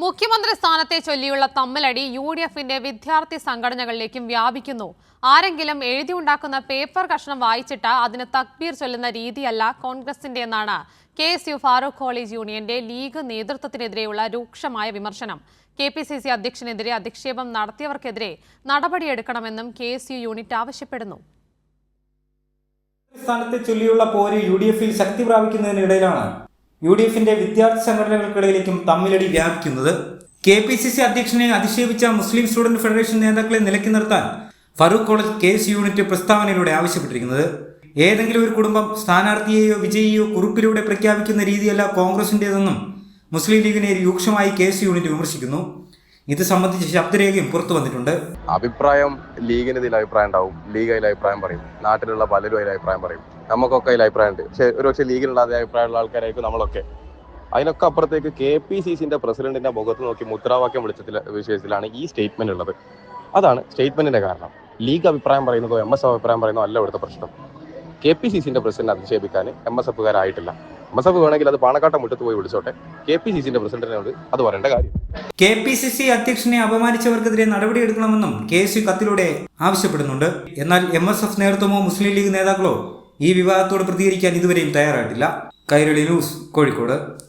മുഖ്യമന്ത്രി സ്ഥാനത്തെ ചൊല്ലിയുള്ള തമ്മിലടി യുഡിഎഫിന്റെ വിദ്യാർത്ഥി സംഘടനകളിലേക്കും വ്യാപിക്കുന്നു. ആരെങ്കിലും എഴുതിയുണ്ടാക്കുന്ന പേപ്പർ കഷണം വായിച്ചിട്ട് അതിന് തക്ബീർ ചൊല്ലുന്ന രീതിയല്ല കോൺഗ്രസിന്റെയെന്നാണ് കെഎസ്യു ഫാറൂഖ് കോളേജ് യൂണിയന്റെ ലീഗ് നേതൃത്വത്തിനെതിരെയുള്ള രൂക്ഷമായ വിമർശനം. കെപിസിസി അധ്യക്ഷനെതിരെ അധിക്ഷേപം നടത്തിയവർക്കെതിരെ നടപടിയെടുക്കണമെന്നും കെഎസ്യു യൂണിറ്റ് ആവശ്യപ്പെടുന്നു. സ്ഥാനത്തെ ചൊല്ലിയുള്ള പോര് യുഡിഎഫിൽ ശക്തി പ്രാപിക്കുന്നതിനിടയിലാണ് യുഡിഎഫിന്റെ വിദ്യാർത്ഥി സംഘടനകൾക്കിടയിലേക്കും തമ്മിലടി വ്യാപിക്കുന്നത്. കെപിസിസി അധ്യക്ഷനെ അധിക്ഷേപിച്ച മുസ്ലിം സ്റ്റുഡന്റ് ഫെഡറേഷൻ നേതാക്കളെ നിലയ്ക്ക് നിർത്താൻ ഫറൂഖ് കോളേജ് കെഎസ് യൂണിറ്റ് പ്രസ്താവനയിലൂടെ ആവശ്യപ്പെട്ടിരിക്കുന്നത്. ഏതെങ്കിലും ഒരു കുടുംബം സ്ഥാനാർത്ഥിയെയോ വിജയിയോ കുറിപ്പിലൂടെ പ്രഖ്യാപിക്കുന്ന രീതിയല്ല കോൺഗ്രസിന്റേതെന്നും മുസ്ലിം ലീഗിനെ രൂക്ഷമായി കെഎസ് യൂണിറ്റ് വിമർശിക്കുന്നു. ഇത് സംബന്ധിച്ച് ശബ്ദരേഖയും പുറത്തു വന്നിട്ടുണ്ട്. അഭിപ്രായം ലീഗിന് ഇതിൽ അഭിപ്രായം ഉണ്ടാവും, ലീഗ് അതിൽ അഭിപ്രായം പറയും, നാട്ടിലുള്ള പലരും അതിൽ അഭിപ്രായം പറയും, നമുക്കൊക്കെ അതിൽ അഭിപ്രായം ഉണ്ട്. പക്ഷെ ലീഗിലുള്ള അതേ അഭിപ്രായമുള്ള ആൾക്കാരായിരിക്കും നമ്മളൊക്കെ. അതിനൊക്കെ അപ്പുറത്തേക്ക് കെപിസിസിന്റെ പ്രസിഡന്റിന്റെ മുഖത്ത് നോക്കി മുദ്രാവാക്യം വിഷയത്തിലാണ് ഈ സ്റ്റേറ്റ്മെന്റ് ഉള്ളത്. അതാണ് സ്റ്റേറ്റ്മെന്റിന്റെ കാരണം. ലീഗ് അഭിപ്രായം പറയുന്നതോ എംഎസ് അഭിപ്രായം പറയുന്നതോ അല്ല ഇവിടുത്തെ പ്രശ്നം. കെപിസിസിന്റെ പ്രസിഡന്റ് അധിക്ഷേപിക്കാൻ എംഎസ്എഫുകാരായിട്ടില്ല. എംഎസ്എഫ് വേണമെങ്കിൽ അത് പാണക്കാട്ടെ മുറ്റത്ത് പോയി വിളിച്ചോട്ടെ. കെപിസിസിന്റെ പ്രസിഡന്റിനോട് അത് പറയേണ്ട കാര്യം. കെപിസിസി അധ്യക്ഷനെ അപമാനിച്ചവർക്കെതിരെ നടപടിയെടുക്കണമെന്നും കെഎസ്യു കത്തിലൂടെ ആവശ്യപ്പെടുന്നുണ്ട്. എന്നാൽ എംഎസ്എഫ് നേതൃത്വമോ മുസ്ലിം ലീഗ് നേതാക്കളോ ഈ വിവാദത്തോട് പ്രതികരിക്കാൻ ഇതുവരെയും തയ്യാറായിട്ടില്ല. കൈരളി ന്യൂസ്, കോഴിക്കോട്.